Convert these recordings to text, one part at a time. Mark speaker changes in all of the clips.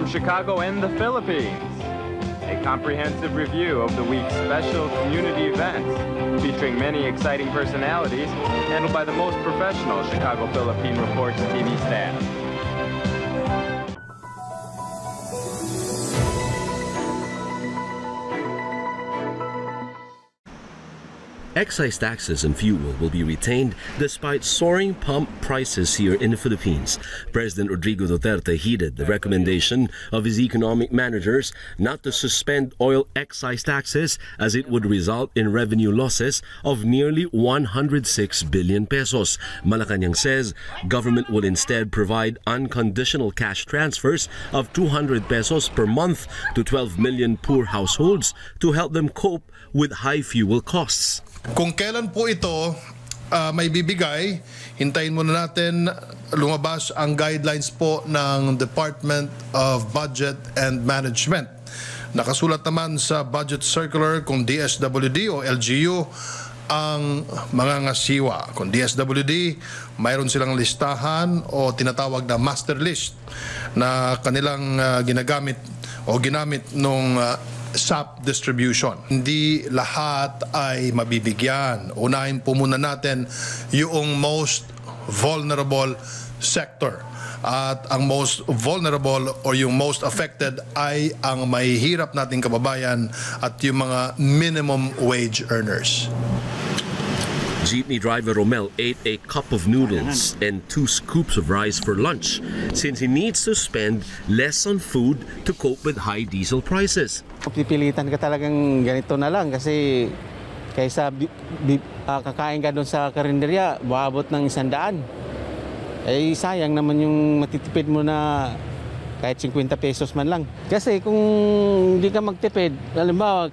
Speaker 1: Chicago and the Philippines. A comprehensive review of the week's special community events, featuring many exciting personalities, handled by the most professional Chicago Philippine Reports TV staff.
Speaker 2: Excise taxes on fuel will be retained despite soaring pump prices here in the Philippines. President Rodrigo Duterte heeded the recommendation of his economic managers not to suspend oil excise taxes as it would result in revenue losses of nearly 106 billion pesos. Malacanang says government will instead provide unconditional cash transfers of 200 pesos per month to 12 million poor households to help them cope with high fuel costs.
Speaker 3: Kung kailan po ito may bibigay, hintayin muna natin lumabas ang guidelines po ng Department of Budget and Management. Nakasulat naman sa Budget Circular kung DSWD o LGU ang mga ngasiwa. Kung DSWD, mayroon silang listahan o tinatawag na master list na kanilang ginamit nung SAP distribution. Hindi lahat ay mabibigyan. Unahin po muna natin yung most vulnerable sector. At ang most vulnerable or yung most affected ay ang mahihirap nating kababayan at yung mga minimum wage earners.
Speaker 2: Jeepney driver Romel ate a cup of noodles and 2 scoops of rice for lunch since he needs to spend less on food to cope with high diesel prices.
Speaker 4: Pipilitan ka talagang ganito na lang kasi kaysa kakain ka doon sa karinderya, buhabot ng 100. Eh sayang naman yung matitipid mo na kahit 50 pesos man lang. Kasi kung hindi ka magtipid, halimbawa,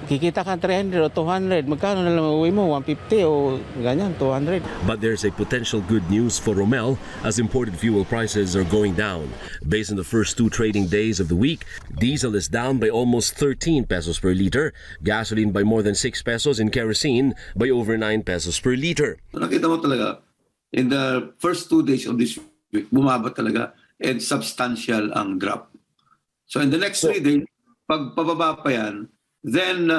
Speaker 4: kikita ka 300 o 200, magkano na lang uwi mo? 150 o ganyan, 200.
Speaker 2: But there's a potential good news for Romel as imported fuel prices are going down. Based on the first 2 trading days of the week, diesel is down by almost 13 pesos per liter, gasoline by more than 6 pesos, and kerosene by over 9 pesos per liter.
Speaker 5: Nakita mo talaga, in the first 2 days of this week, bumaba talaga and substantial ang drop. So in the next 3 days, pag pababa pa yan, then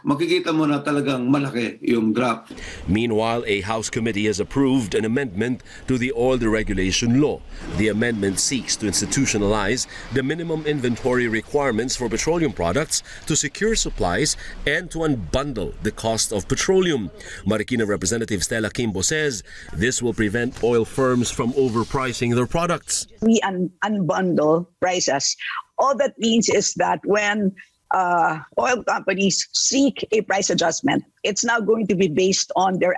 Speaker 5: makikita mo na talagang malaki yung drop.
Speaker 2: Meanwhile, a House committee has approved an amendment to the Oil Deregulation Law. The amendment seeks to institutionalize the minimum inventory requirements for petroleum products to secure supplies and to unbundle the cost of petroleum. Marikina Representative Stella Kimbo says this will prevent oil firms from overpricing their products.
Speaker 6: We unbundle prices. All that means is that when oil companies seek a price adjustment, it's now going to be based on their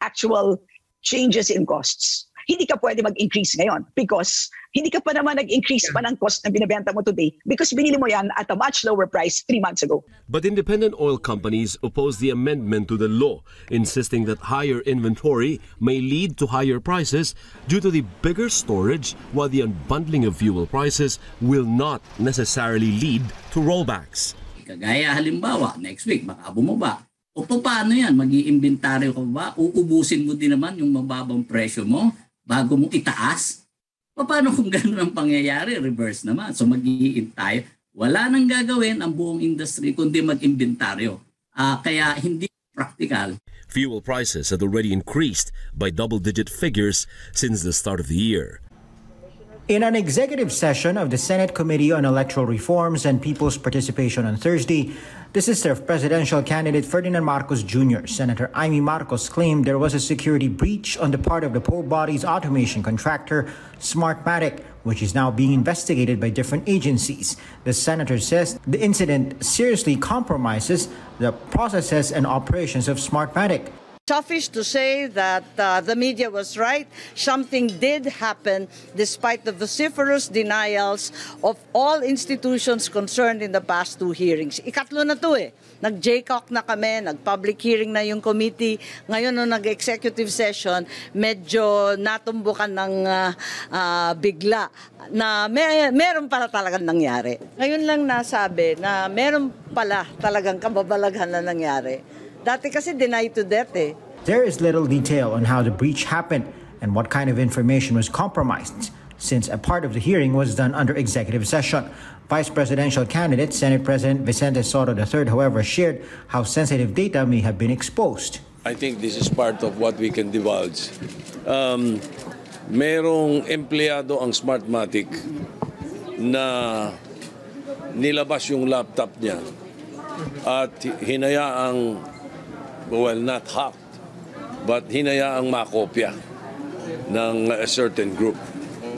Speaker 6: actual changes in costs. Hindi ka pwede mag-increase ngayon because hindi ka pa naman nag-increase pa ng cost na binibenta mo today because binili mo yan at a much lower price 3 months ago.
Speaker 2: But independent oil companies oppose the amendment to the law, insisting that higher inventory may lead to higher prices due to the bigger storage, while the unbundling of fuel prices will not necessarily lead to rollbacks.
Speaker 7: Kagaya halimbawa, next week baka bumaba. O paano yan? Mag-iimbentaryo ka ba? Uubusin mo din naman yung mababang presyo mo bago mo itaas? Paano kung gano'n ang pangyayari? Reverse naman. So mag-iintay. Wala nang gagawin ang buong industry kundi mag-imbentaryo. Kaya hindi practical.
Speaker 2: Fuel prices had already increased by double-digit figures since the start of the year.
Speaker 8: In an executive session of the Senate Committee on Electoral Reforms and People's Participation on Thursday, the sister of presidential candidate Ferdinand Marcos Jr., Senator Amy Marcos, claimed there was a security breach on the part of the poll body's automation contractor, Smartmatic, which is now being investigated by different agencies. The senator says the incident seriously compromises the processes and operations of Smartmatic.
Speaker 9: Selfish to say that the media was right. Something did happen despite the vociferous denials of all institutions concerned in the past 2 hearings. Ikatlo na to eh. Nag-JCOC na kami, nag-public hearing na yung committee. Ngayon nung nag-executive session, medyo natumbukan ng bigla na meron pala talagang nangyari. Ngayon lang nasabi na meron pala talagang kababalaghan na nangyari. Dati kasi deny to death eh.
Speaker 8: There is little detail on how the breach happened and what kind of information was compromised. since a part of the hearing was done under executive session. Vice presidential candidate Senate President Vicente Soto III, however, shared how sensitive data may have been exposed.
Speaker 10: I think this is part of what we can divulge. Merong empleyado ang Smartmatic na nilabas yung laptop niya at hinayaang, well, not hacked, but hinayaang makopya ng a certain group.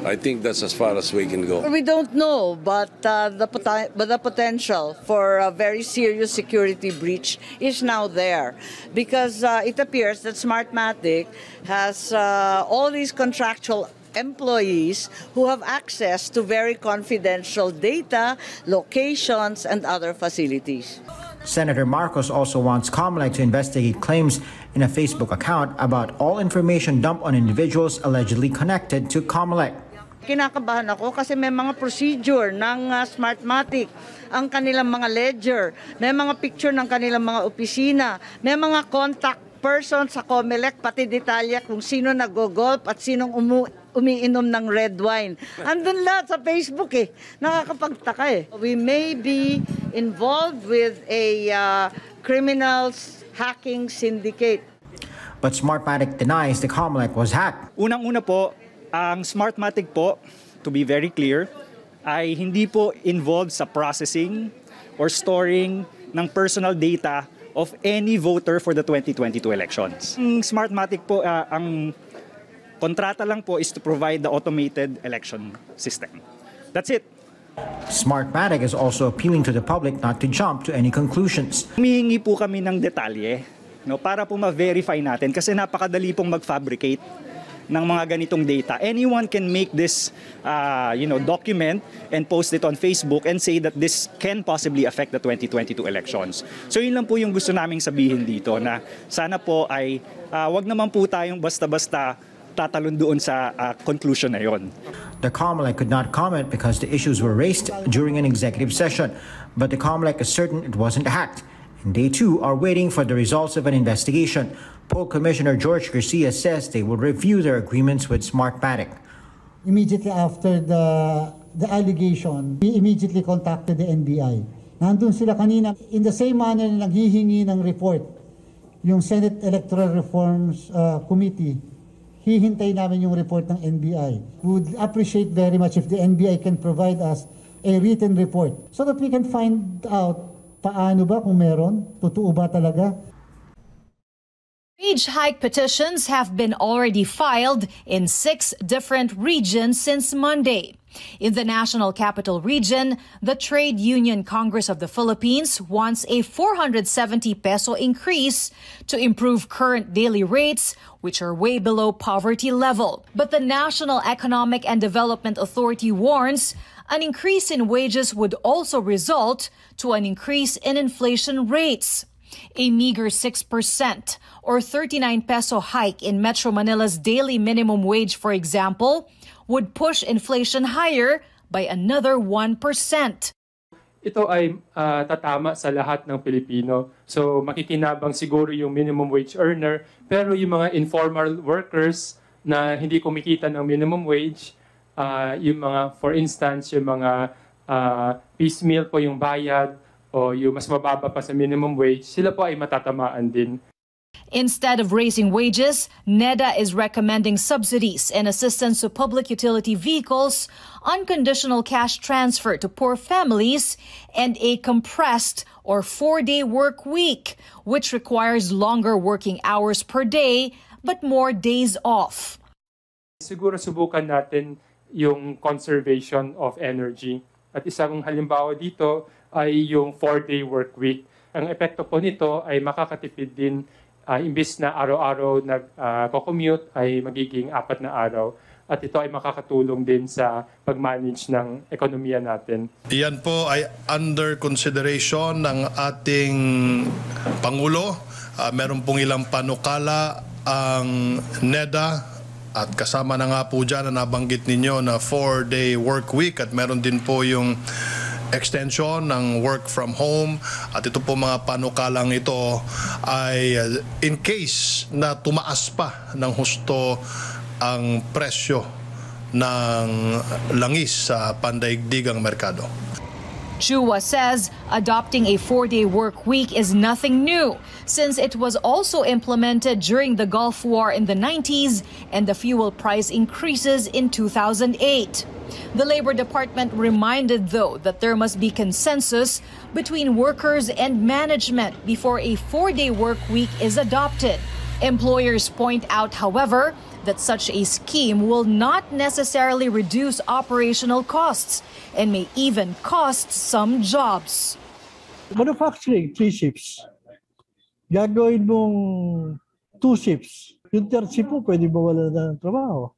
Speaker 10: I think that's as far as we can go.
Speaker 9: We don't know, but the potential for a very serious security breach is now there, because it appears that Smartmatic has all these contractual employees who have access to very confidential data, locations, and other facilities.
Speaker 8: Senator Marcos also wants COMELEC to investigate claims in a Facebook account about all information dumped on individuals allegedly connected to COMELEC.
Speaker 9: Kinakabahan ako kasi may mga procedure ng Smartmatic, ang kanilang mga ledger, may mga picture ng kanilang mga opisina, may mga contact person sa COMELEC, pati detalye kung sino nag-golf at sinong umiinom ng red wine. Andun lahat sa Facebook eh. Nakakapagtaka eh. We may be involved with a criminal hacking syndicate.
Speaker 8: But Smartmatic denies the COMELEC was hacked.
Speaker 11: Unang-una po, ang Smartmatic po, to be very clear, ay hindi po involved sa processing or storing ng personal data of any voter for the 2022 elections. Ang Smartmatic po, ang kontrata lang po is to provide the automated election system. That's it.
Speaker 8: Smartmatic is also appealing to the public not to jump to any conclusions.
Speaker 11: Humihingi po kami ng detalye, no, para po ma-verify natin kasi napakadali pong mag-fabricate ng mga ganitong data. Anyone can make this document and post it on Facebook and say that this can possibly affect the 2022 elections. So yun lang po yung gusto naming sabihin dito, na sana po ay wag naman po tayong basta-basta tatalon doon sa conclusion na yon.
Speaker 8: The COMELEC could not comment because the issues were raised during an executive session, but the COMELEC is certain it wasn't hacked, and they too are waiting for the results of an investigation. Poll Commissioner George Garcia says they will review their agreements with Smartmatic.
Speaker 12: Immediately after the allegation, we immediately contacted the NBI. Nandun sila kanina. In the same manner na naghihingi ng report, yung Senate Electoral Reforms Committee, hihintay namin yung report ng NBI. We would appreciate very much if the NBI can provide us a written report so that we can find out paano ba kung meron, totoo ba talaga.
Speaker 13: Wage hike petitions have been already filed in 6 different regions since Monday. In the National Capital Region, the Trade Union Congress of the Philippines wants a 470 peso increase to improve current daily rates, which are way below poverty level. But the National Economic and Development Authority warns an increase in wages would also result to an increase in inflation rates. A meager 6% or 39 peso hike in Metro Manila's daily minimum wage, for example, would push inflation higher by another 1%.
Speaker 14: Ito ay tatama sa lahat ng Pilipino. So makikinabang siguro yung minimum wage earner, pero yung mga informal workers na hindi kumikita ng minimum wage, yung mga, for instance, yung mga piecemeal po yung bayad, o yung mas mababa pa sa minimum wage, sila po ay matatamaan din.
Speaker 13: Instead of raising wages, NEDA is recommending subsidies and assistance to public utility vehicles, unconditional cash transfer to poor families, and a compressed or 4-day work week, which requires longer working hours per day but more days off.
Speaker 14: Siguro subukan natin yung conservation of energy. At isang halimbawa dito ay yung 4-day work week. Ang epekto po nito ay makakatipid din, imbis na araw-araw nag-commute ay magiging 4 na araw. At ito ay makakatulong din sa pag-manage ng ekonomiya natin. Iyan po ay under consideration ng ating Pangulo. Meron pong ilang panukala ang NEDA. At kasama na nga po dyan na nabanggit ninyo na 4-day work week. At meron din po yung extension ng work from home, at ito po mga panukalang ito ay in case na tumaas pa ng husto ang presyo
Speaker 3: ng langis sa pandaigdigang merkado.
Speaker 13: Chua says adopting a 4-day work week is nothing new, since it was also implemented during the Gulf War in the 90s and the fuel price increases in 2008. The Labor Department reminded, though, that there must be consensus between workers and management before a 4-day work week is adopted. Employers point out, however, that such a scheme will not necessarily reduce operational costs and may even cost some jobs.
Speaker 15: Manufacturing, 3 shifts. Gagawin mong 2 shifts. Yung third shift mo, pwede mawala ng trabaho.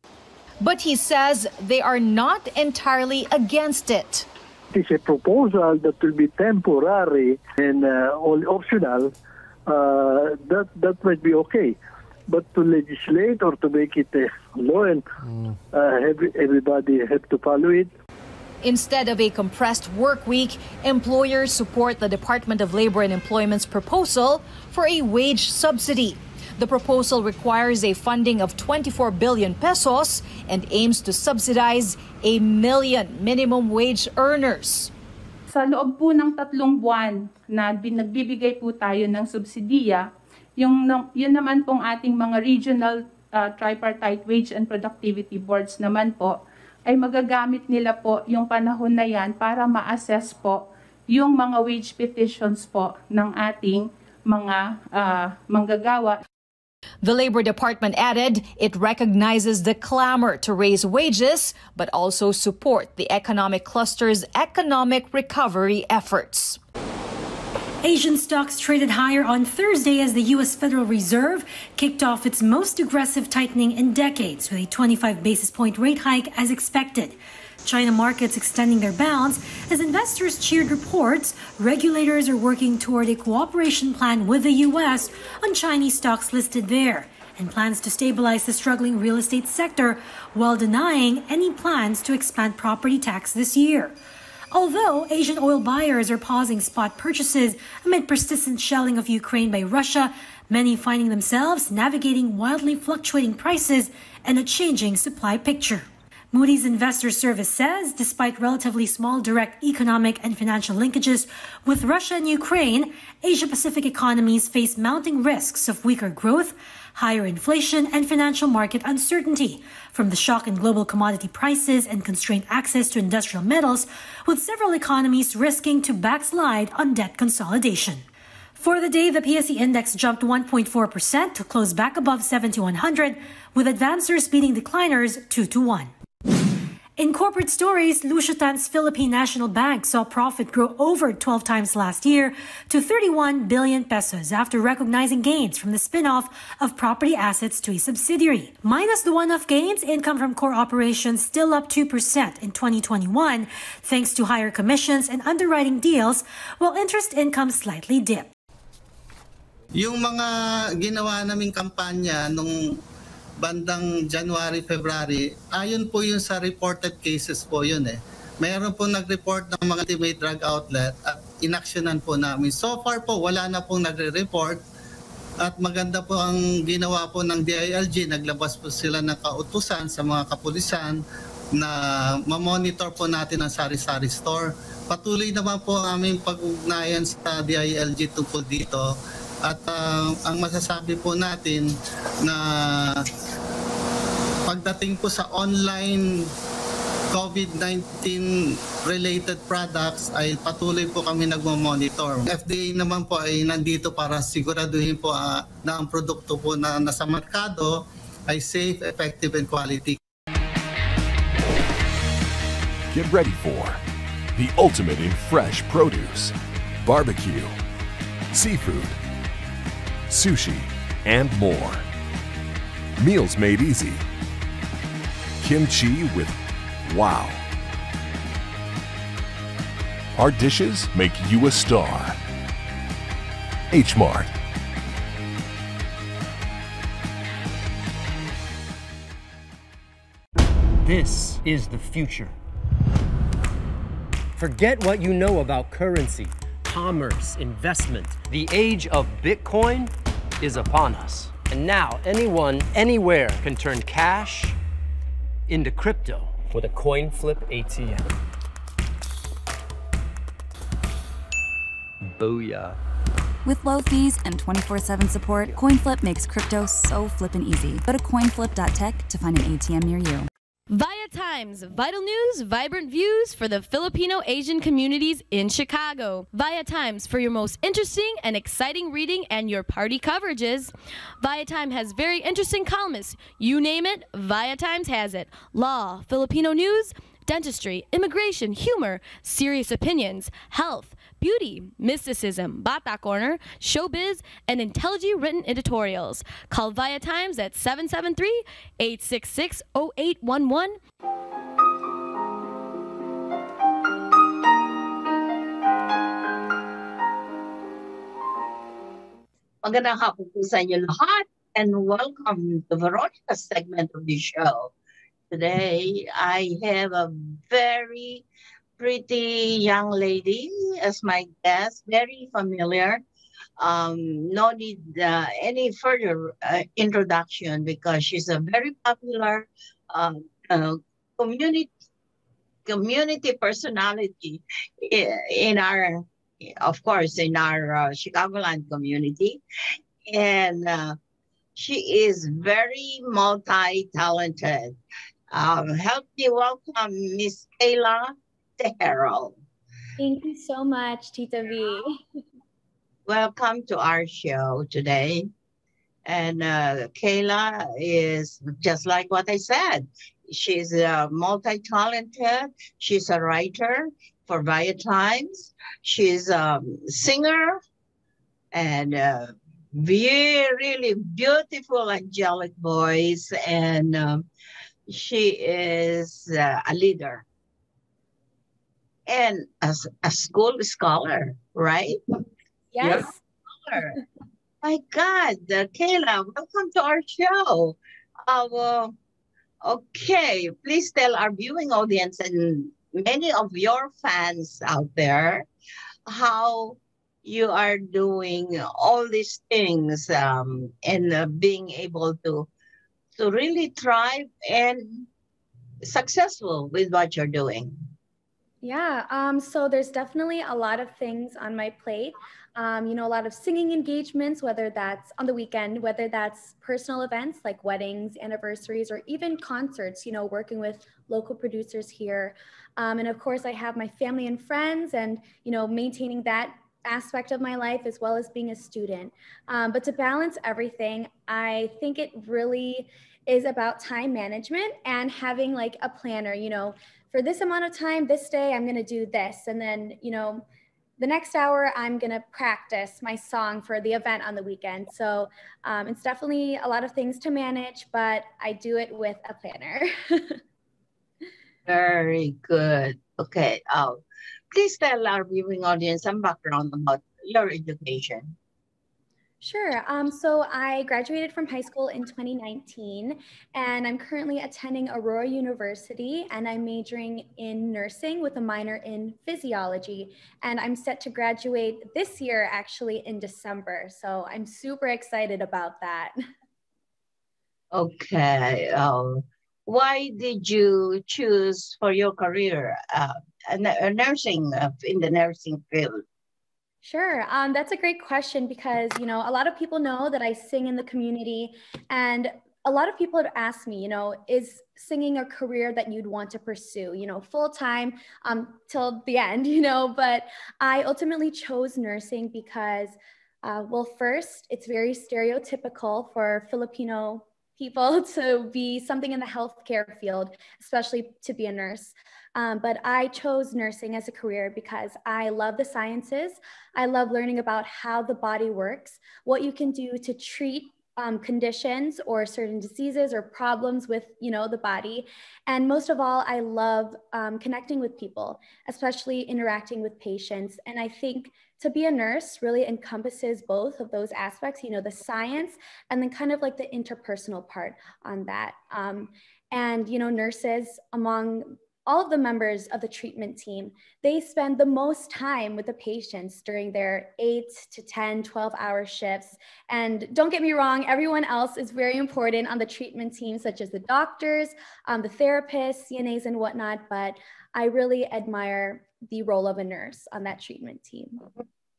Speaker 13: But he says they are not entirely against it.
Speaker 16: It is a proposal that will be temporary and all optional. That might be okay. But to legislate or to make it a law and everybody have to follow it.
Speaker 13: Instead of a compressed work week, employers support the Department of Labor and Employment's proposal for a wage subsidy. The proposal requires a funding of 24 billion pesos and aims to subsidize 1 million minimum wage earners.
Speaker 17: Sa loob po ng 3 buwan na nagbibigay po tayo ng subsidiya, yun naman pong ating mga regional tripartite wage and productivity boards naman po, ay magagamit nila po yung panahon na yan para ma-assess po yung mga wage petitions po ng ating mga manggagawa.
Speaker 13: The Labor Department added it recognizes the clamor to raise wages, but also support the economic cluster's economic recovery efforts.
Speaker 18: Asian stocks traded higher on Thursday as the U.S. Federal Reserve kicked off its most aggressive tightening in decades with a 25 basis point rate hike as expected. China markets extending their bounds as investors cheered reports regulators are working toward a cooperation plan with the U.S. on Chinese stocks listed there and plans to stabilize the struggling real estate sector while denying any plans to expand property tax this year. Although Asian oil buyers are pausing spot purchases amid persistent shelling of Ukraine by Russia, many finding themselves navigating wildly fluctuating prices and a changing supply picture. Moody's Investor Service says despite relatively small direct economic and financial linkages with Russia and Ukraine, Asia-Pacific economies face mounting risks of weaker growth, higher inflation, and financial market uncertainty from the shock in global commodity prices and constrained access to industrial metals, with several economies risking to backslide on debt consolidation. For the day, the PSE index jumped 1.4% to close back above 7,100, with advancers beating decliners 2-1. In corporate stories, Lusitan's Philippine National Bank saw profit grow over 12 times last year to 31 billion pesos after recognizing gains from the spin-off of property assets to a subsidiary. Minus the one-off gains, income from core operations still up 2% in 2021 thanks to higher commissions and underwriting deals, while interest income slightly dipped.
Speaker 19: Yung mga ginawa naming kampanya nung bandang January, February, ayon po yun sa reported cases po yun eh. Mayroon po nag-report ng mga intimate drug outlet at inaksyonan po namin. So far po, wala na pong nagre-report at maganda po ang ginawa po ng DILG. Naglabas po sila ng kautusan sa mga kapulisan na mamonitor po natin ang sari-sari store. Patuloy naman po ang aming pag-ugnayan sa DILG tungkol dito. At ang masasabi po natin na pagdating po sa online COVID-19 related products ay patuloy po kami nagmo-monitor. FDA naman po ay nandito para siguraduhin po na ang produkto po na nasa merkado ay safe, effective, and quality.
Speaker 20: Get ready for the ultimate in fresh produce, barbecue, seafood, sushi, and more. Meals made easy. Kimchi with wow. Our dishes make you a star. H-Mart.
Speaker 21: This is the future. Forget what you know about currency, commerce, investment. The age of Bitcoin is upon us. And now anyone, anywhere can turn cash into crypto with a coin flip ATM. Booyah.
Speaker 1: With low fees and 24/7 support, CoinFlip makes crypto so flippin' easy. Go to coinflip.tech to find an ATM near you.
Speaker 22: Via Times, vital news, vibrant views for the Filipino Asian communities in Chicago. Via Times for your most interesting and exciting reading and your party coverages. Via Times has very interesting columnists. You name it, Via Times has it. Law, Filipino news, dentistry, immigration, humor, serious opinions, health, beauty, mysticism, Bata Corner, showbiz, and intelligently written editorials. Call Via Times at 773-866-0811.
Speaker 23: Magandang hapon po sa inyo lahat and welcome to Veronica's segment of the show. Today, I have a very pretty young lady as my guest, very familiar. No need any further introduction because she's a very popular community personality in our, of course, in our Chicagoland community. And she is very multi-talented. Help me welcome Miss Kayla Tejero.
Speaker 24: Thank you so much, Tita V.
Speaker 23: Welcome to our show today. And Kayla is just like what I said. She's multi-talented. She's a writer for Via Times. She's a singer and really beautiful, angelic voice. And she is a leader and as a school scholar, right?
Speaker 24: Yes.
Speaker 23: Scholar. My God, Kayla, welcome to our show. Okay, please tell our viewing audience and many of your fans out there how you are doing all these things and being able to really thrive and successful with what you're doing.
Speaker 24: Yeah, so there's definitely a lot of things on my plate. A lot of singing engagements, whether that's on the weekend, whether that's personal events like weddings, anniversaries, or even concerts, working with local producers here. And of course, I have my family and friends and, maintaining that aspect of my life as well as being a student. But to balance everything, I think it really is about time management and having like a planner, for this amount of time, this day, I'm going to do this. And then, the next hour, I'm going to practice my song for the event on the weekend. So it's definitely a lot of things to manage, but I do it with a planner.
Speaker 23: Very good. Okay. Please tell our viewing audience some background about your education.
Speaker 24: Sure. So I graduated from high school in 2019, and I'm currently attending Aurora University, and I'm majoring in nursing with a minor in physiology. And I'm set to graduate this year, actually in December. So I'm super excited about that.
Speaker 23: Okay. Why did you choose for your career nursing in the nursing field?
Speaker 24: Sure. That's a great question because, a lot of people know that I sing in the community, and a lot of people have asked me, is singing a career that you'd want to pursue, full time till the end, but I ultimately chose nursing because, well, first, it's very stereotypical for Filipino people to be something in the healthcare field, especially to be a nurse. But I chose nursing as a career because I love the sciences. I love learning about how the body works, what you can do to treat conditions or certain diseases or problems with, the body. And most of all, I love connecting with people, especially interacting with patients. And I think to be a nurse really encompasses both of those aspects, the science and then kind of like the interpersonal part on that. And, nurses, among all of the members of the treatment team, they spend the most time with the patients during their 8 to 10, 12-hour shifts. And don't get me wrong, everyone else is very important on the treatment team, such as the doctors, the therapists, CNAs, and whatnot. But I really admire the role of a nurse on that treatment team.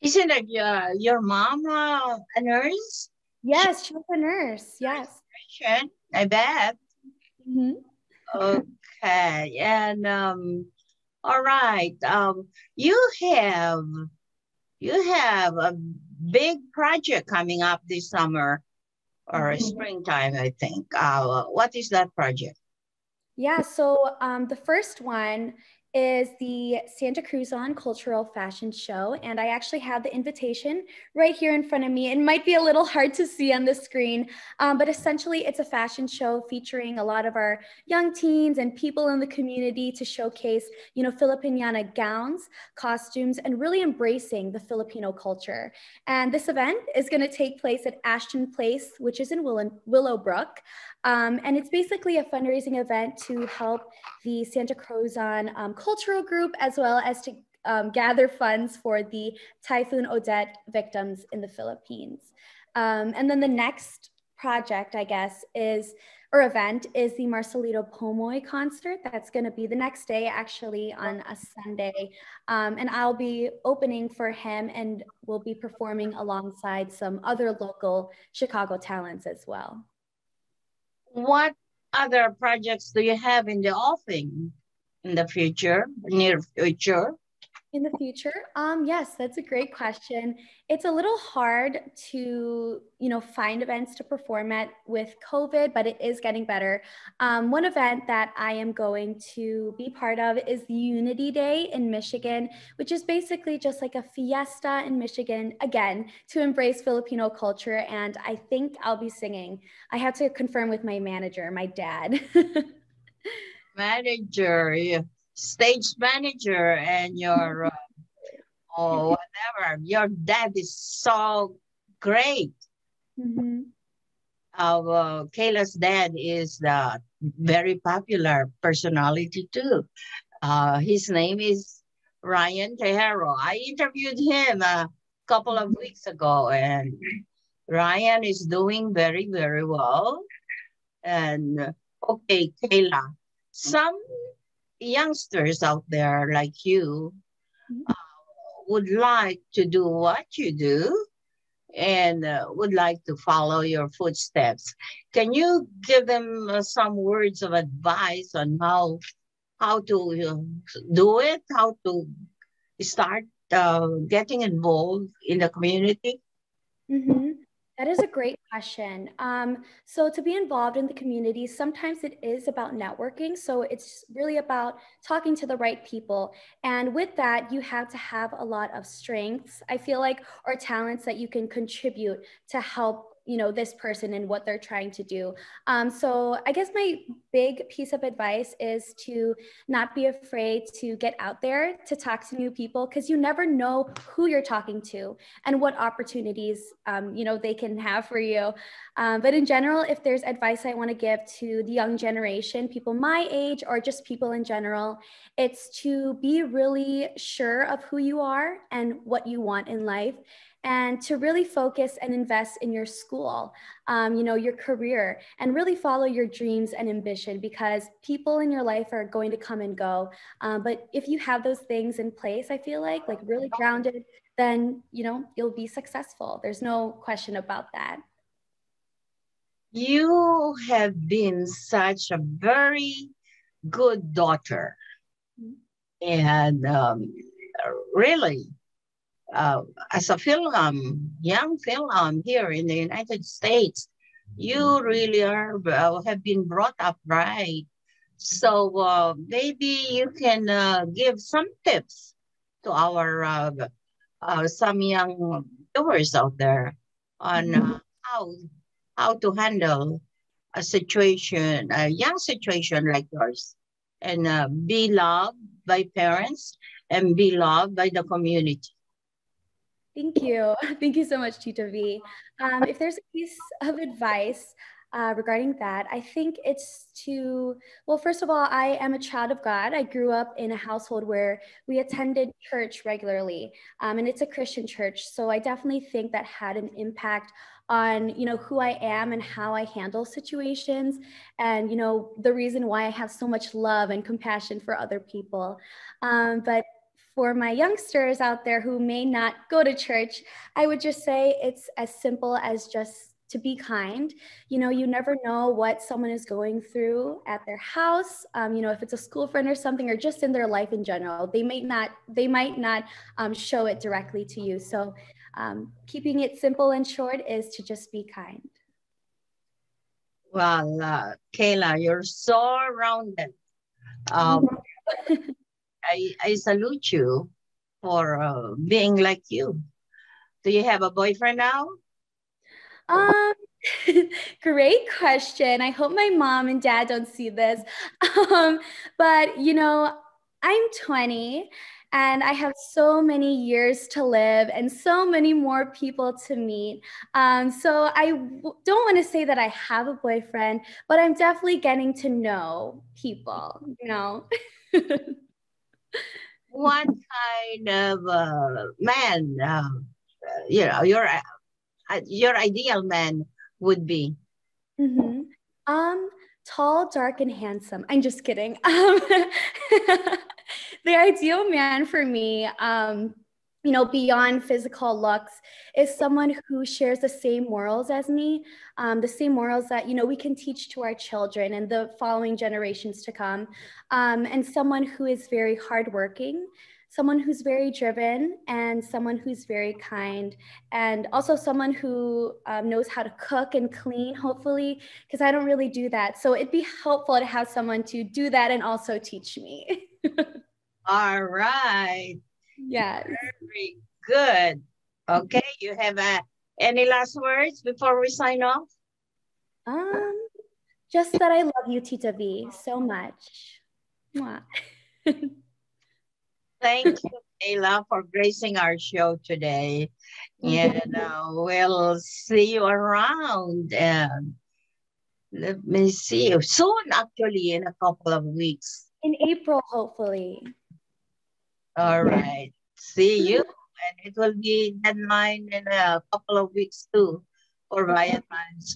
Speaker 23: Isn't it your mom a nurse?
Speaker 24: Yes, she was a nurse. Yes.
Speaker 23: I bet.
Speaker 24: Mm-hmm.
Speaker 23: Okay. And all right. You have a big project coming up this summer or springtime, I think. What is that project?
Speaker 24: Yeah, so the first one is the Santa Cruzan Cultural Fashion Show, and I actually have the invitation right here in front of me. It might be a little hard to see on the screen, but essentially it's a fashion show featuring a lot of our young teens and people in the community to showcase, Filipiniana gowns, costumes, and really embracing the Filipino culture. And this event is going to take place at Ashton Place, which is in Willowbrook. And it's basically a fundraising event to help the Santa Cruzan cultural group, as well as to gather funds for the Typhoon Odette victims in the Philippines. And then the next project, I guess, event is the Marcelito Pomoy concert. That's going to be the next day, actually, on a Sunday. And I'll be opening for him and will be performing alongside some other local Chicago talents as well.
Speaker 23: What other projects do you have in the offing in the future, near future?
Speaker 24: In the future? Yes, that's a great question. It's a little hard to, find events to perform at with COVID, but it is getting better. One event that I am going to be part of is the Unity Day in Michigan, which is basically just like a fiesta in Michigan, again, to embrace Filipino culture. And I think I'll be singing. I have to confirm with my manager, my dad.
Speaker 23: Stage manager, and your whatever. Your dad is so great. Kayla's dad is the very popular personality too. His name is Ryan Tejero. I interviewed him a couple of weeks ago, and Ryan is doing very, very well. And okay, Kayla, some youngsters out there like you would like to do what you do and would like to follow your footsteps. Can you give them some words of advice on how to do it, how to start getting involved in the community?
Speaker 24: That is a great question. So to be involved in the community, sometimes it is about networking. So it's really about talking to the right people. And with that, you have to have a lot of strengths, I feel like, or talents that you can contribute to help this person and what they're trying to do. So I guess my big piece of advice is to not be afraid to get out there, to talk to new people, because you never know who you're talking to and what opportunities, they can have for you. But in general, if there's advice I want to give to the young generation, people my age, or just people in general, it's to be really sure of who you are and what you want in life, and to really focus and invest in your school, your career, and really follow your dreams and ambition, because people in your life are going to come and go. But if you have those things in place, I feel like really grounded, then, you'll be successful. There's no question about that.
Speaker 23: You have been such a very good daughter. And really, as a young film here in the United States, you really have been brought up right. So maybe you can give some tips to our some young viewers out there on how to handle a young situation like yours, and be loved by parents and be loved by the community.
Speaker 24: Thank you. Thank you so much, Tita V. If there's a piece of advice, regarding that, I think it's well, first of all, I am a child of God. I grew up in a household where we attended church regularly, and it's a Christian church. So I definitely think that had an impact on, who I am and how I handle situations, and, the reason why I have so much love and compassion for other people. But for my youngsters out there who may not go to church, I would just say it's as simple as just to be kind. You never know what someone is going through at their house. If it's a school friend or something, or just in their life in general, they might not show it directly to you. So keeping it simple and short is to just be kind.
Speaker 23: Well, Kayla, you're so rounded. I salute you for being like you. Do you have a boyfriend now?
Speaker 24: Great question. I hope my mom and dad don't see this. But I'm 20 and I have so many years to live and so many more people to meet. So I don't want to say that I have a boyfriend, but I'm definitely getting to know people,
Speaker 23: What kind of man, your ideal man would be?
Speaker 24: Tall, dark, and handsome. I'm just kidding. The ideal man for me, beyond physical looks, is someone who shares the same morals as me, the same morals that, we can teach to our children and the following generations to come, and someone who is very hardworking, someone who's very driven, and someone who's very kind, and also someone who knows how to cook and clean, hopefully, because I don't really do that. So it'd be helpful to have someone to do that and also teach me.
Speaker 23: All right.
Speaker 24: Yes.
Speaker 23: Very good. Okay, you have any last words before we sign off?
Speaker 24: Just that I love you, Tita V, so much. Mwah.
Speaker 23: Thank you, Kayla, for gracing our show today. And we'll see you around. Let me see. Soon, actually, in a couple of weeks.
Speaker 24: In April, hopefully.
Speaker 23: All right. See you. And it will be deadline in a couple of weeks too for Valentine's.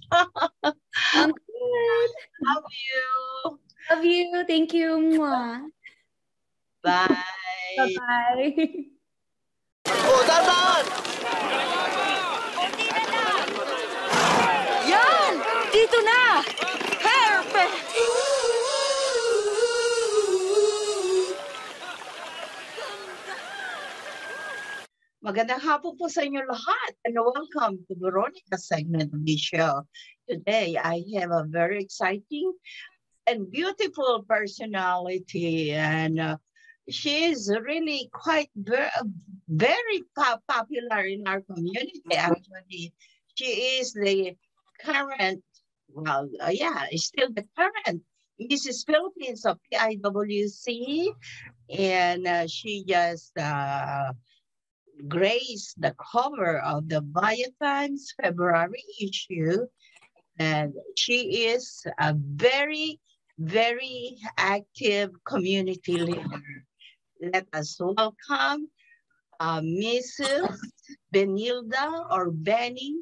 Speaker 24: Sounds good.
Speaker 23: Love you.
Speaker 24: Love you. Thank you. Mwah.
Speaker 23: Bye.
Speaker 24: Bye-bye.
Speaker 4: Yan! Dito na! Perfect!
Speaker 23: Magandang hapon po sa inyo lahat and welcome to Veronica's segment of the show. Today, I have a very exciting and beautiful personality, and she is really quite very popular in our community, actually. She is the current, still the current Mrs. Philippines of PIWC, and she just graced the cover of the Valentine's February issue, and she is a very, very active community leader. Let us welcome Mrs. Benilda or Benny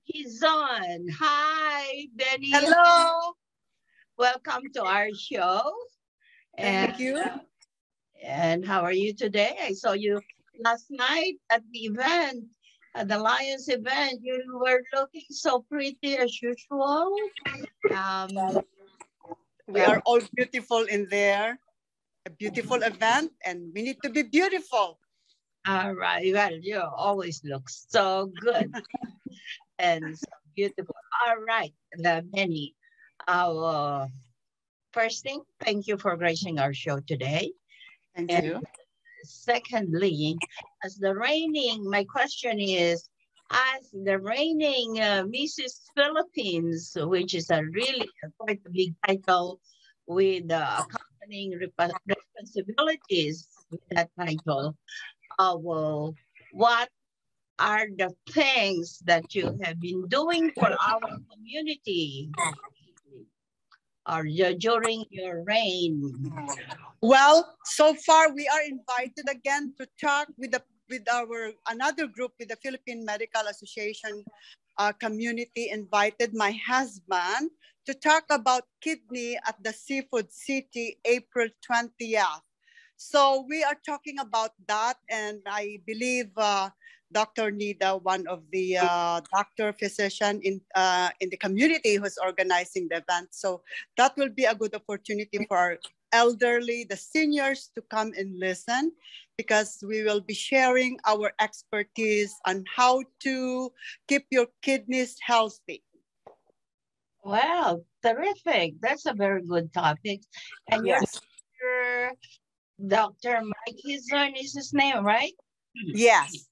Speaker 23: Hizon. Hi, Benny.
Speaker 5: Hello.
Speaker 23: Welcome to our show.
Speaker 5: Thank you.
Speaker 23: And how are you today? I saw you last night at the event, at the Lions event. You were looking so pretty as usual.
Speaker 5: We are all beautiful in there. A beautiful event, and we need to be beautiful.
Speaker 23: All right. Well, you always look so good and so beautiful. All right, Benny. First thing, thank you for gracing our show today.
Speaker 5: Thank you.
Speaker 23: Secondly, my question is, as the reigning Mrs. Philippines, which is quite a big title with accompanying responsibilities with that title, what are the things that you have been doing for our community or during your reign?
Speaker 5: Well, so far we are invited again to talk with our another group with the Philippine Medical Association community invited my husband to talk about kidney at the Seafood City April 20th. So we are talking about that, and I believe Dr. Nida, one of the doctor physician in the community who's organizing the event. So that will be a good opportunity for our elderly, the seniors to come and listen, because we will be sharing our expertise on how to keep your kidneys healthy.
Speaker 23: Well, terrific. That's a very good topic. And
Speaker 5: yes.
Speaker 23: Your Dr. Mike Hizon is his name, right?
Speaker 5: Yes.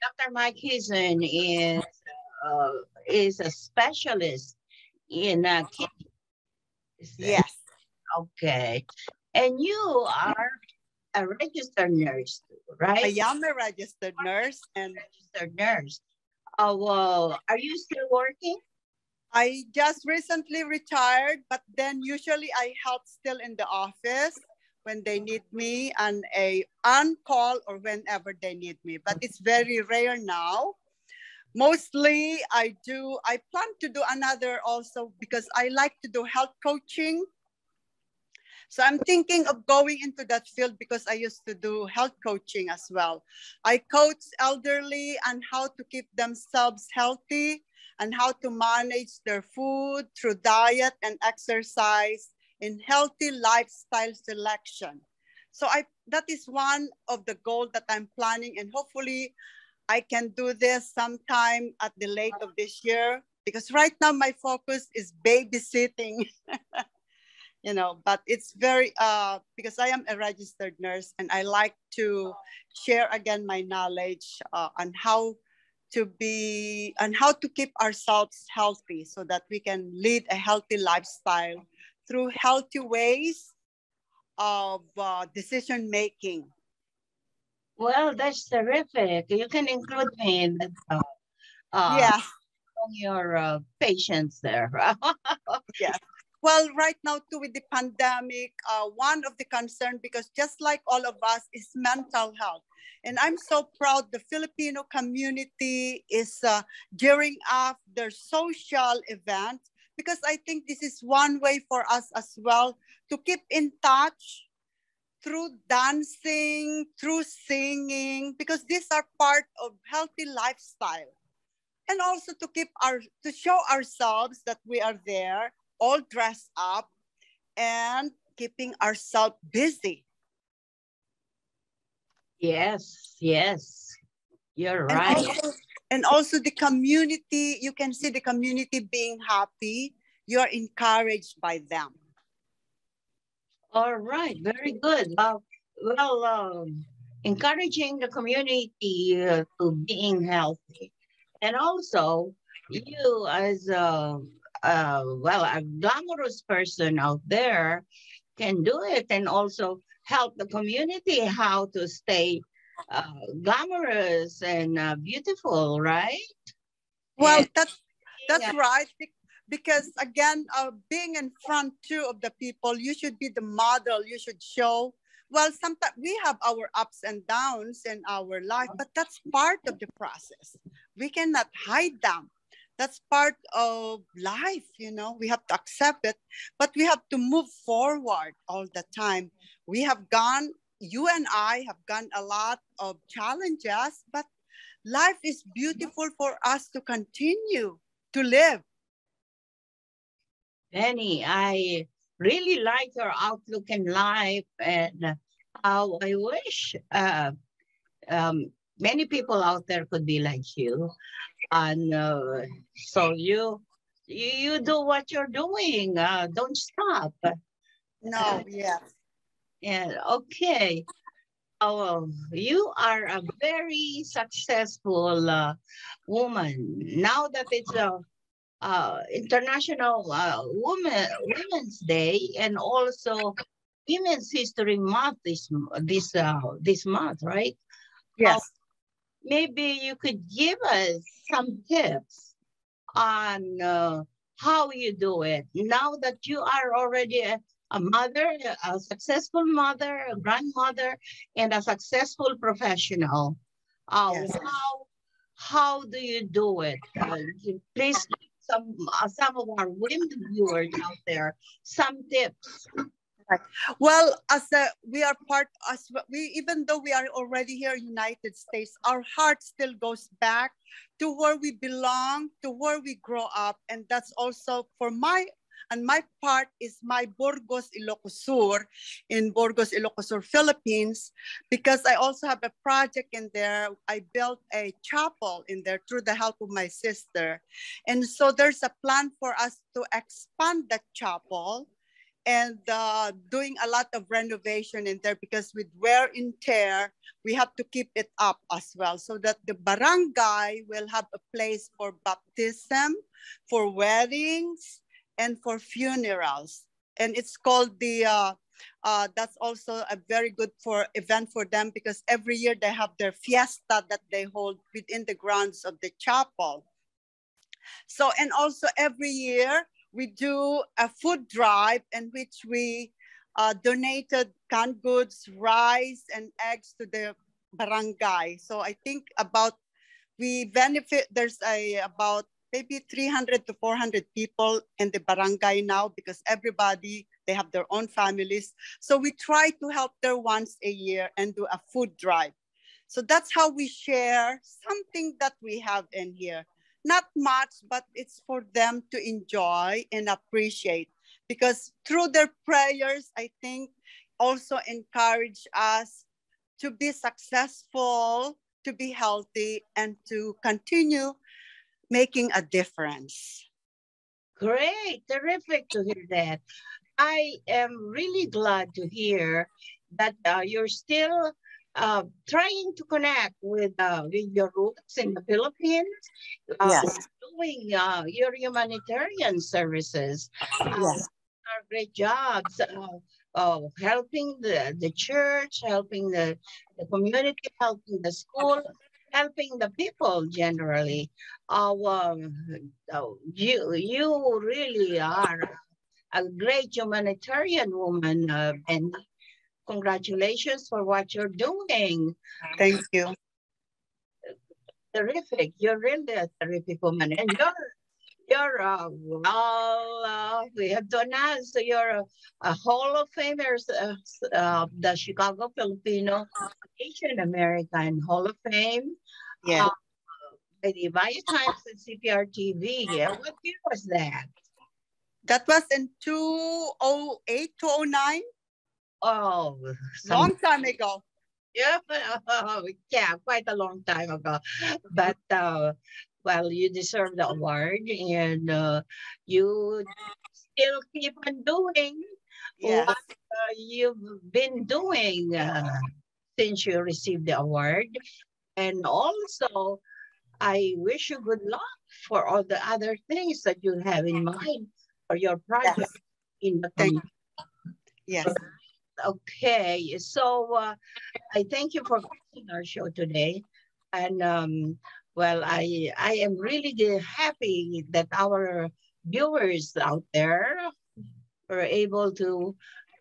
Speaker 23: Dr. Mike Hizon is a specialist in kidney.
Speaker 5: Yes.
Speaker 23: Okay. And you are a registered nurse, right?
Speaker 5: I am a registered nurse.
Speaker 23: Registered nurse. Well, are you still working?
Speaker 5: I just recently retired, but then usually I help still in the office when they need me, and on call or whenever they need me. But it's very rare now. Mostly I plan to do another also, because I like to do health coaching. So I'm thinking of going into that field because I used to do health coaching as well. I coach elderly on how to keep themselves healthy and how to manage their food through diet and exercise in healthy lifestyle selection. So that is one of the goals that I'm planning, and hopefully I can do this sometime at the late of this year, because right now my focus is babysitting. But it's very, because I am a registered nurse and I like to share again my knowledge on how to keep ourselves healthy so that we can lead a healthy lifestyle through healthy ways of decision making.
Speaker 23: Well, that's terrific. You can include me in that.
Speaker 5: Yes.
Speaker 23: Among your patients there.
Speaker 5: Yes. Well, right now too, with the pandemic, one of the concern, because just like all of us, is mental health. And I'm so proud the Filipino community is gearing up their social event, because I think this is one way for us as well to keep in touch through dancing, through singing, because these are part of healthy lifestyle. And also to show ourselves that we are there, all dressed up and keeping ourselves busy.
Speaker 23: Yes, you're right.
Speaker 5: And also the community, you can see the community being happy. You're encouraged by them.
Speaker 23: All right, very good. Encouraging the community to being healthy. And also, you as a glamorous person out there can do it, and also help the community how to stay glamorous and beautiful, right?
Speaker 5: Well, that's right. Because again, being in front too of the people, you should be the model. You should show. Well, sometimes we have our ups and downs in our life, but that's part of the process. We cannot hide them. That's part of life, we have to accept it, but we have to move forward all the time. You and I have gone a lot of challenges, but life is beautiful for us to continue to live.
Speaker 23: Benny, I really like your outlook in life, and how I wish many people out there could be like you. And so you do what you're doing. Don't stop.
Speaker 5: No, yes.
Speaker 23: Yeah, okay. You are a very successful woman. Now that it's International Women's Day, and also Women's History Month this month, right?
Speaker 5: Yes.
Speaker 23: maybe you could give us some tips on how you do it now that you are already a mother, a successful mother, a grandmother, and a successful professional.
Speaker 5: Yes.
Speaker 23: How do you do it? Please, some of our women viewers out there, some tips.
Speaker 5: Right. Well, we are part, even though we are already here in United States, our heart still goes back to where we belong, to where we grow up. And that's also my part is my Burgos, Ilocos Sur, in Burgos, Ilocos Sur, Philippines, because I also have a project in there. I built a chapel in there through the help of my sister. And so there's a plan for us to expand that chapel and doing a lot of renovation in there, because with wear and tear, we have to keep it up as well, so that the barangay will have a place for baptism, for weddings, and for funerals. And it's called that's also a very good event for them, because every year they have their fiesta that they hold within the grounds of the chapel. So, and also every year, we do a food drive in which we donated canned goods, rice, and eggs to the barangay. So I think we benefit, there's about maybe 300 to 400 people in the barangay now, because everybody, they have their own families. So we try to help them once a year and do a food drive. So that's how we share something that we have in here. Not much, but it's for them to enjoy and appreciate, because through their prayers, I think also encourage us to be successful, to be healthy, and to continue making a difference.
Speaker 23: Great, terrific to hear that. I am really glad to hear that you're still trying to connect with your roots in the Philippines,
Speaker 5: Yes.
Speaker 23: doing your humanitarian services.
Speaker 5: Yes.
Speaker 23: Are great jobs helping the church, helping the community, helping the school, helping the people generally. You really are a great humanitarian woman, and congratulations for what you're doing.
Speaker 5: Thank you.
Speaker 23: Terrific. You're really a terrific woman. And we have to announce you're a Hall of Famers, the Chicago Filipino Asian American Hall of Fame.
Speaker 5: Yeah.
Speaker 23: By the Via Times and Cprtv. Yeah. What year was that?
Speaker 5: That was in 2008, 2009.
Speaker 23: Oh,
Speaker 5: long time ago.
Speaker 23: Yeah, yeah, quite a long time ago. But well, you deserve the award, and you still keep on doing what you've been doing since you received the award. And also, I wish you good luck for all the other things that you have in mind for your project in the community.
Speaker 5: Yes.
Speaker 23: Okay, so I thank you for watching our show today. And well, I am really happy that our viewers out there were able to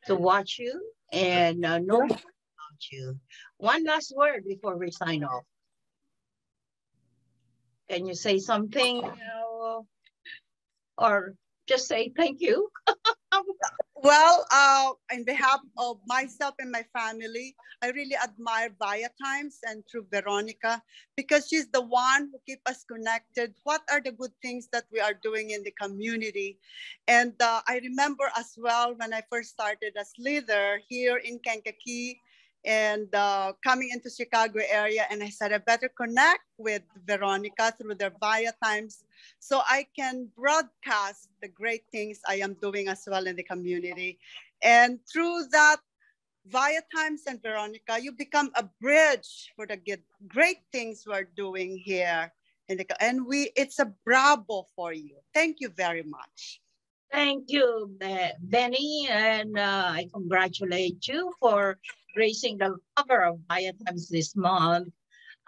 Speaker 23: watch you and know more about you. One last word before we sign off. Can you say something or just say thank you?
Speaker 5: Well, on behalf of myself and my family, I really admire Via Times and through Veronica, because she's the one who keep us connected. What are the good things that we are doing in the community? And I remember as well when I first started as leader here in Kankakee and coming into Chicago area, and I said I better connect with Veronica through their Via Times so I can broadcast the great things I am doing as well in the community. And through that Via Times and Veronica, you become a bridge for the great things we're doing here. And it's a bravo for you. Thank you very much.
Speaker 23: Thank you, Benny, and I congratulate you for gracing the cover of Via Times this month.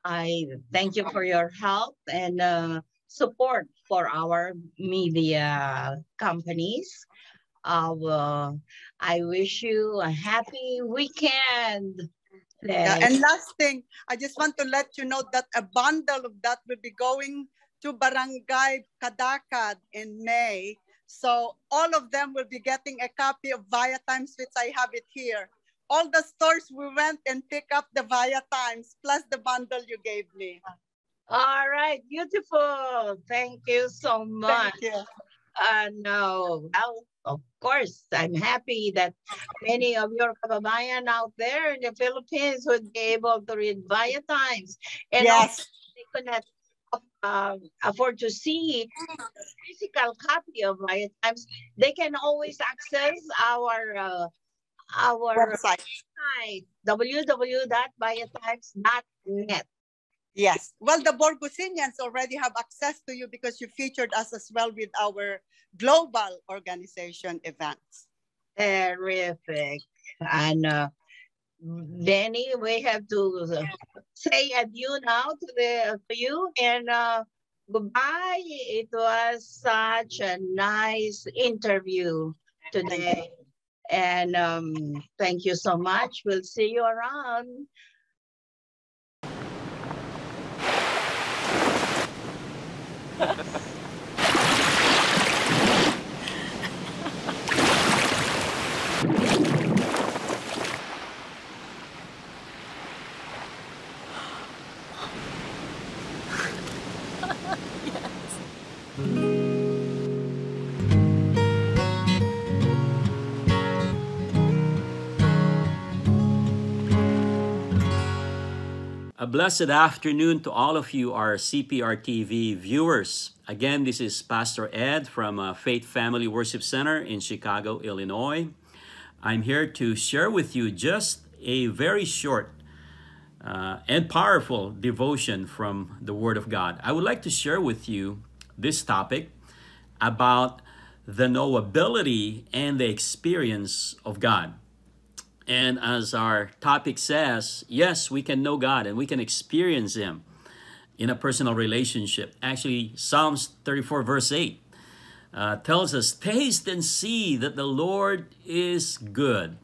Speaker 23: I thank you for your help and support for our media companies. I wish you a happy weekend.
Speaker 5: Yeah, and last thing, I just want to let you know that a bundle of that will be going to Barangay Kadakad in May. So all of them will be getting a copy of Via Times, which I have it here. All the stores we went and pick up the Via Times plus the bundle you gave me.
Speaker 23: All right, beautiful. Thank you so much.
Speaker 5: Thank you.
Speaker 23: No, well, of course, I'm happy that many of your kababayan out there in the Philippines would be able to read Via Times. And
Speaker 5: yes,
Speaker 23: also they could not afford to see a physical copy of Via Times. They can always access our website, www.viatimes.net.
Speaker 5: Yes. Well, the Borgosinians already have access to you because you featured us as well with our global organization events.
Speaker 23: Terrific. And Benny, we have to say adieu now to you and goodbye. It was such a nice interview today. And thank you so much. We'll see you around.
Speaker 2: A blessed afternoon to all of you, our Cprtv viewers. Again, this is Pastor Ed from Faith Family Worship Center in Chicago, Illinois. I'm here to share with you just a very short and powerful devotion from the Word of God. I would like to share with you this topic about the knowability and the experience of God. And as our topic says, yes, we can know God and we can experience Him in a personal relationship. Actually, Psalms 34 verse 8 tells us, taste and see that the Lord is good.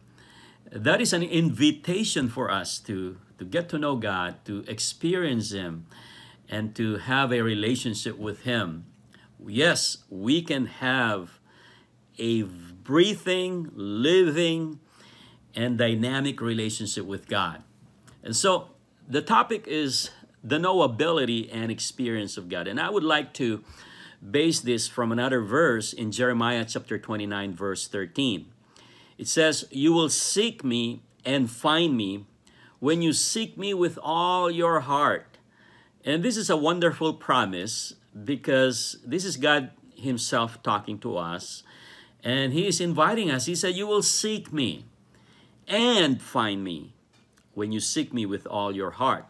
Speaker 2: That is an invitation for us to get to know God, to experience Him, and to have a relationship with Him. Yes, we can have a breathing, living, and dynamic relationship with God. And so the topic is the knowability and experience of God. And I would like to base this from another verse in Jeremiah chapter 29, verse 13. It says, you will seek me and find me when you seek me with all your heart. And this is a wonderful promise because this is God Himself talking to us. And He is inviting us. He said, you will seek me and find me when you seek me with all your heart.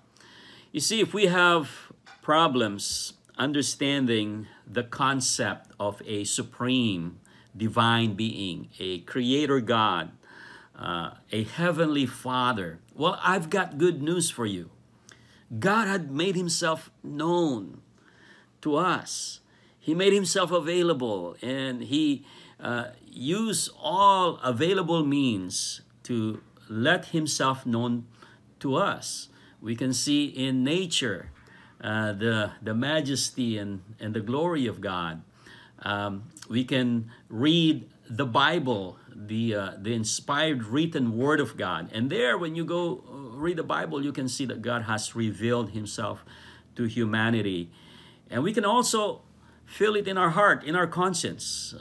Speaker 2: You see, if we have problems understanding the concept of a supreme divine being, a creator God, a heavenly Father, well, I've got good news for you. God had made Himself known to us. He made Himself available, and He used all available means to let Himself known to us. We can see in nature the majesty and the glory of God. We can read the Bible, the inspired written Word of God. And there, when you go read the Bible, you can see that God has revealed Himself to humanity. And we can also feel it in our heart, in our conscience.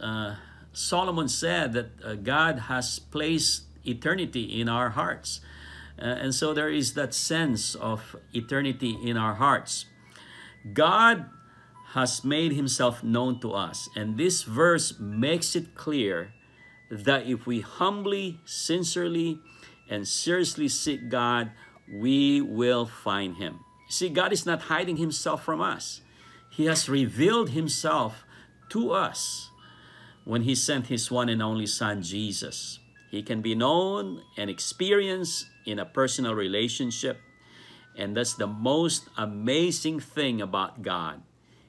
Speaker 2: Solomon said that God has placed eternity in our hearts. And so there is that sense of eternity in our hearts. God has made Himself known to us. And this verse makes it clear that if we humbly, sincerely, and seriously seek God, we will find Him. See, God is not hiding Himself from us. He has revealed Himself to us when He sent His one and only Son, Jesus. He can be known and experienced in a personal relationship. And that's the most amazing thing about God.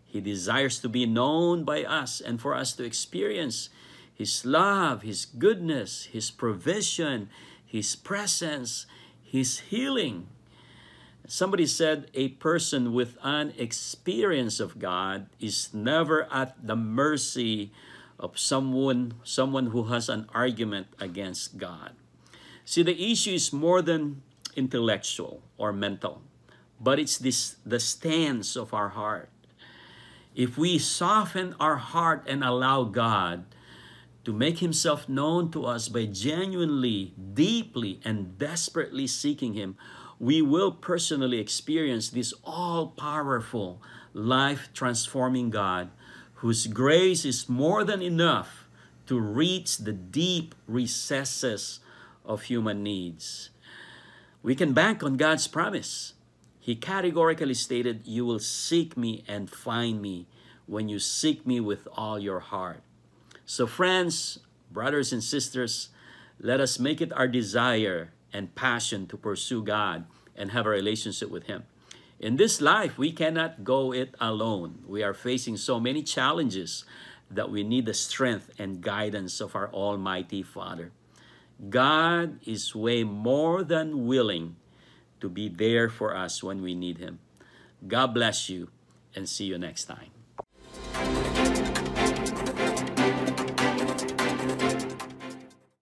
Speaker 2: He desires to be known by us and for us to experience His love, His goodness, His provision, His presence, His healing. Somebody said a person with an experience of God is never at the mercy of someone who has an argument against God. See, the issue is more than intellectual or mental, but it's the stance of our heart. If we soften our heart and allow God to make Himself known to us by genuinely, deeply, and desperately seeking Him, we will personally experience this all-powerful, life-transforming God whose grace is more than enough to reach the deep recesses of human needs. We can bank on God's promise. He categorically stated, "You will seek me and find me when you seek me with all your heart." So friends, brothers and sisters, let us make it our desire and passion to pursue God and have a relationship with Him. In this life, we cannot go it alone. We are facing so many challenges that we need the strength and guidance of our Almighty Father. God is way more than willing to be there for us when we need Him. God bless you, and see you next time.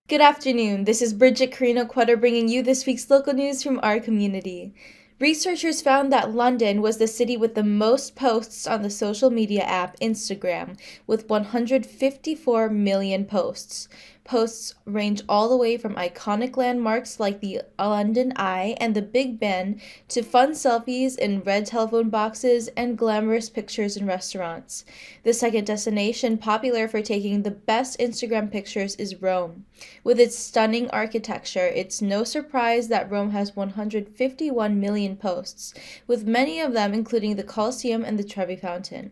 Speaker 6: Good afternoon. This is Bridget Carino-Quetter bringing you this week's local news from our community. Researchers found that London was the city with the most posts on the social media app Instagram, with 154 million posts. Posts range all the way from iconic landmarks like the London Eye and the Big Ben to fun selfies in red telephone boxes and glamorous pictures in restaurants. The second destination popular for taking the best Instagram pictures is Rome. With its stunning architecture, it's no surprise that Rome has 151 million posts, with many of them including the Colosseum and the Trevi Fountain.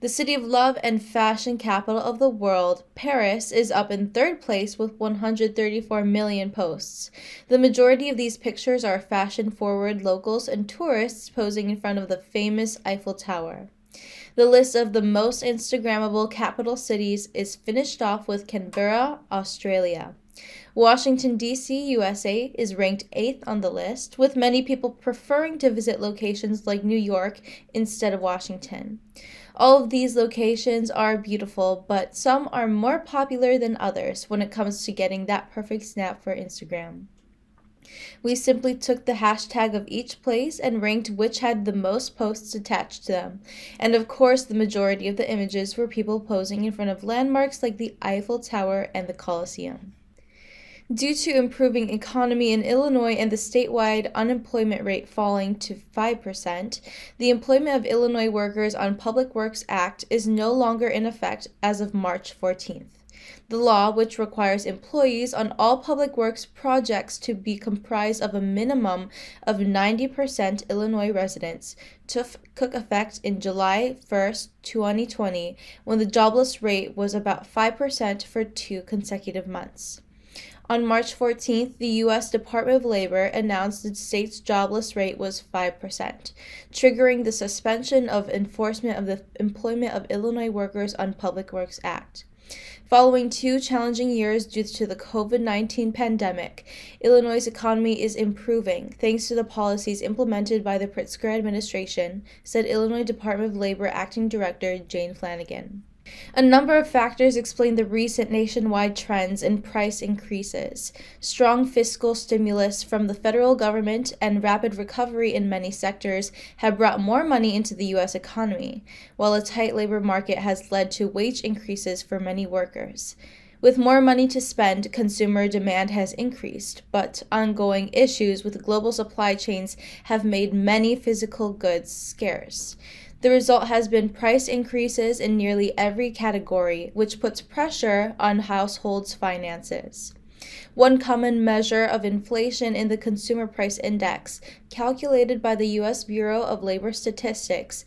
Speaker 6: The city of love and fashion capital of the world, Paris, is up in third place with 134 million posts. The majority of these pictures are fashion-forward locals and tourists posing in front of the famous Eiffel Tower. The list of the most Instagrammable capital cities is finished off with Canberra, Australia. Washington, D.C., USA is ranked 8th on the list, with many people preferring to visit locations like New York instead of Washington. All of these locations are beautiful, but some are more popular than others when it comes to getting that perfect snap for Instagram. We simply took the hashtag of each place and ranked which had the most posts attached to them. And of course, the majority of the images were people posing in front of landmarks like the Eiffel Tower and the Colosseum. Due to improving economy in Illinois and the statewide unemployment rate falling to 5%, the Employment of Illinois Workers on Public Works Act is no longer in effect as of March 14th. The law, which requires employees on all public works projects to be comprised of a minimum of 90% Illinois residents, took effect in July 1st, 2020, when the jobless rate was about 5% for 2 consecutive months. On March 14th, the U.S. Department of Labor announced the state's jobless rate was 5%, triggering the suspension of enforcement of the Employment of Illinois Workers on Public Works Act. Following 2 challenging years due to the COVID-19 pandemic, Illinois' economy is improving thanks to the policies implemented by the Pritzker administration, said Illinois Department of Labor Acting Director Jane Flanagan. A number of factors explain the recent nationwide trends in price increases. Strong fiscal stimulus from the federal government and rapid recovery in many sectors have brought more money into the U.S. economy, while a tight labor market has led to wage increases for many workers. With more money to spend, consumer demand has increased, but ongoing issues with global supply chains have made many physical goods scarce. The result has been price increases in nearly every category, which puts pressure on households' finances. One common measure of inflation in the Consumer Price Index, calculated by the U.S. Bureau of Labor Statistics,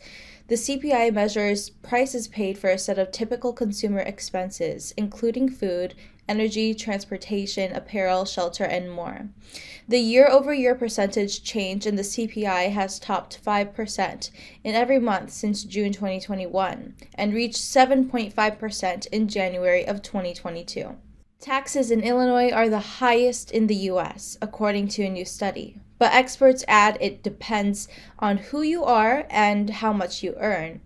Speaker 6: the CPI measures prices paid for a set of typical consumer expenses, including food, energy, transportation, apparel, shelter, and more. The year-over-year percentage change in the CPI has topped 5% in every month since June 2021 and reached 7.5% in January of 2022. Taxes in Illinois are the highest in the U.S., according to a new study. But experts add it depends on who you are and how much you earn.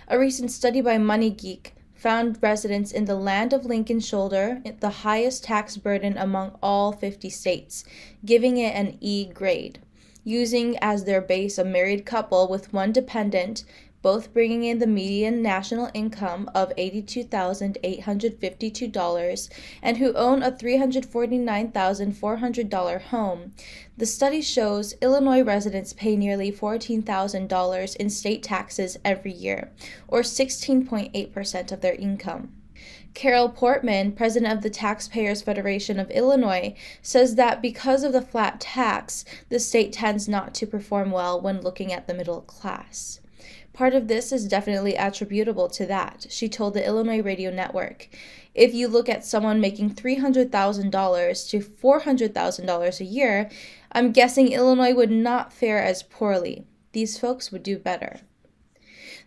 Speaker 6: A recent study by MoneyGeek found residents in the land of Lincoln shoulder the highest tax burden among all 50 states, giving it an E grade. Using as their base a married couple with one dependent, both bringing in the median national income of $82,852 and who own a $349,400 home, the study shows Illinois residents pay nearly $14,000 in state taxes every year, or 16.8% of their income. Carol Portman, president of the Taxpayers Federation of Illinois, says that because of the flat tax, the state tends not to perform well when looking at the middle class. Part of this is definitely attributable to that, she told the Illinois Radio Network. If you look at someone making $300,000 to $400,000 a year, I'm guessing Illinois would not fare as poorly. These folks would do better.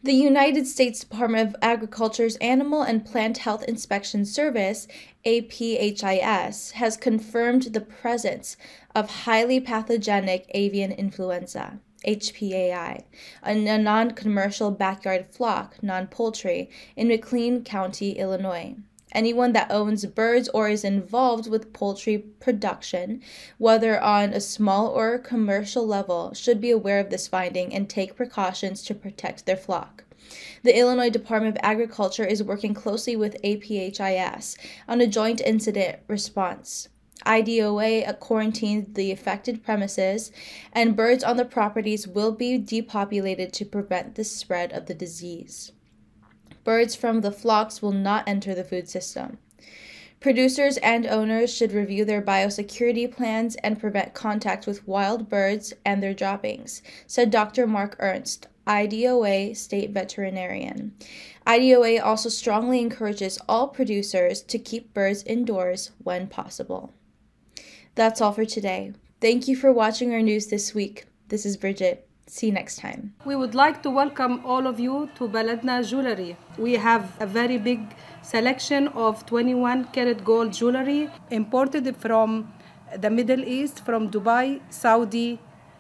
Speaker 6: The United States Department of Agriculture's Animal and Plant Health Inspection Service, APHIS, has confirmed the presence of highly pathogenic avian influenza, HPAI, a non-commercial backyard flock, non-poultry, in McLean County, Illinois. Anyone that owns birds or is involved with poultry production, whether on a small or commercial level, should be aware of this finding and take precautions to protect their flock. The Illinois Department of Agriculture is working closely with APHIS on a joint incident response. IDOA quarantined the affected premises, and birds on the properties will be depopulated to prevent the spread of the disease. Birds from the flocks will not enter the food system. Producers and owners should review their biosecurity plans and prevent contact with wild birds and their droppings, said Dr. Mark Ernst, IDOA state veterinarian. IDOA also strongly encourages all producers to keep birds indoors when possible. That's all for today. Thank you for watching our news this week. This is Bridget. See you next time.
Speaker 7: We would like to welcome all of you to Baladna Jewelry. We have a very big selection of 21-karat gold jewelry imported from the Middle East, from Dubai, Saudi,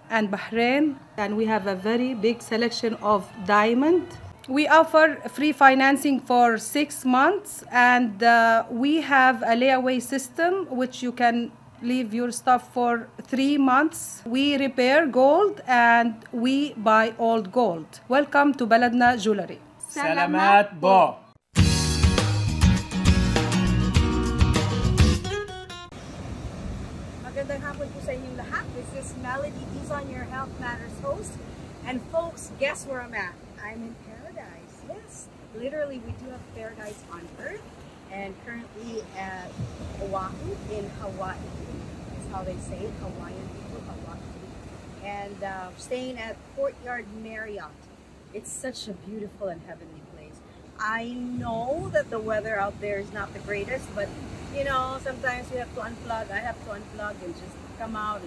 Speaker 7: and Bahrain. And we have a very big selection of diamond. We offer free financing for 6 months, and we have a layaway system which you can leave your stuff for 3 months. We repair gold and we buy old gold. Welcome to Baladna Jewelry.
Speaker 9: Salamat po!
Speaker 10: Magandang hapon po sa inyong lahat. This is Melody, He's on Your Health Matters host. And folks, guess where I'm at? I'm in paradise. Yes, literally we do have paradise on earth. And currently at Oahu in Hawaii. That's how they say it, Hawaiian people, Hawaii. And staying at Courtyard Marriott. It's such a beautiful and heavenly place. I know that the weather out there is not the greatest, but you know, sometimes we have to unplug. I have to unplug and just come out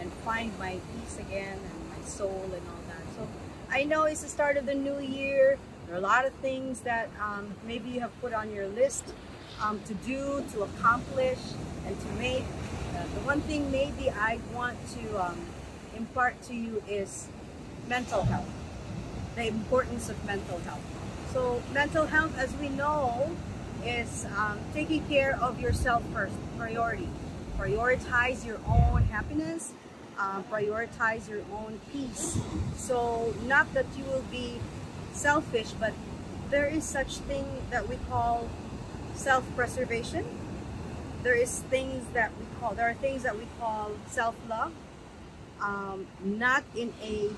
Speaker 10: and find my peace again and my soul and all that. So I know it's the start of the new year. There are a lot of things that maybe you have put on your list to do, to accomplish, and to make. The one thing maybe I want to impart to you is mental health, the importance of mental health. So mental health, as we know, is taking care of yourself first, priority. Prioritize your own happiness, prioritize your own peace. So not that you will be selfish, but there is such thing that we call self-preservation. There are things that we call self-love, not in a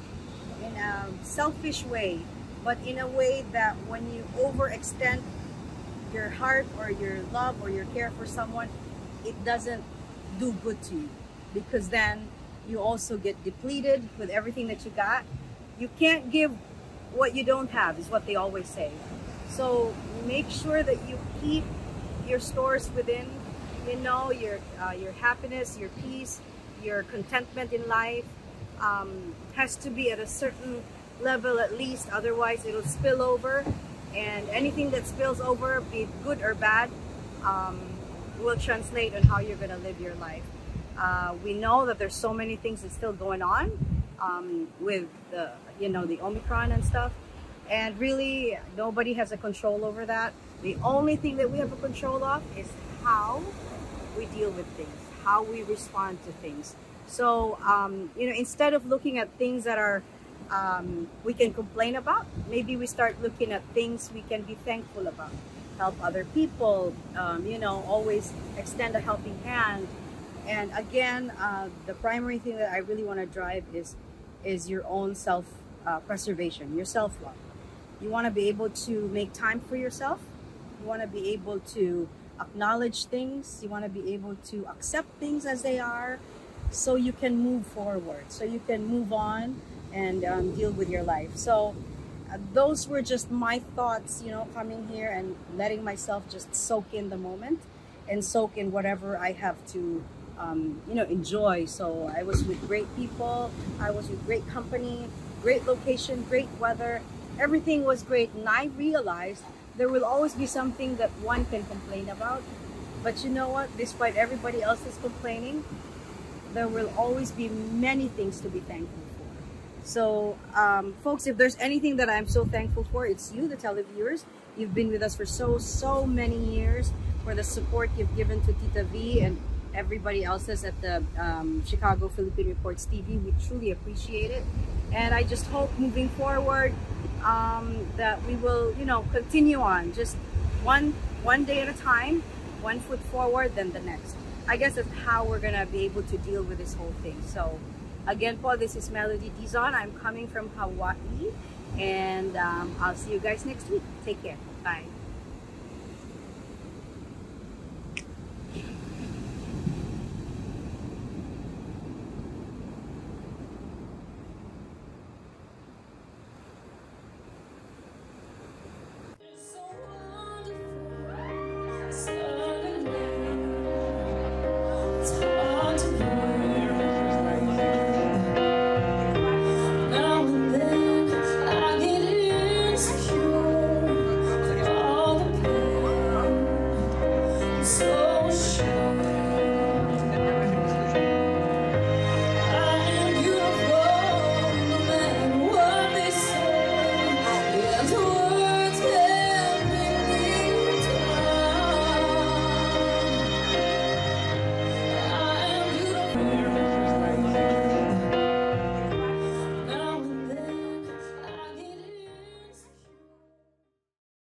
Speaker 10: selfish way, but in a way that when you overextend your heart or your love or your care for someone, it doesn't do good to you, because then you also get depleted with everything that you got. You can't give what you don't have, is what they always say. So make sure that you keep your stores within, you know, your happiness, your peace, your contentment in life has to be at a certain level at least, otherwise it'll spill over, and anything that spills over, be it good or bad, will translate on how you're going to live your life. We know that there's so many things that's still going on with the, you know, the Omicron and stuff, and really nobody has a control over that. The only thing that we have a control of is how we deal with things, how we respond to things. So you know, instead of looking at things that are we can complain about, maybe we start looking at things we can be thankful about. Help other people, you know, always extend a helping hand. And again, the primary thing that I really want to drive is your own self-preservation, your self-love. You want to be able to make time for yourself. You want to be able to acknowledge things. You want to be able to accept things as they are, so you can move forward, so you can move on and deal with your life. So those were just my thoughts, you know, coming here and letting myself just soak in the moment and soak in whatever I have to you know, enjoy. So I was with great people, I was with great company, great location, great weather, everything was great. And I realized there will always be something that one can complain about, but you know what, despite everybody else is complaining, there will always be many things to be thankful for. So folks, if there's anything that I'm so thankful for, it's you, the televiewers. You've been with us for so many years, for the support you've given to Tita V and everybody else's at the Chicago Philippine Reports TV. We truly appreciate it, and I just hope moving forward that we will, you know, continue on just one day at a time, one foot forward then the next. I guess that's how we're gonna be able to deal with this whole thing. So again, Paul, this is Melody Dizon. I'm coming from Hawaii, and I'll see you guys next week. Take care. Bye.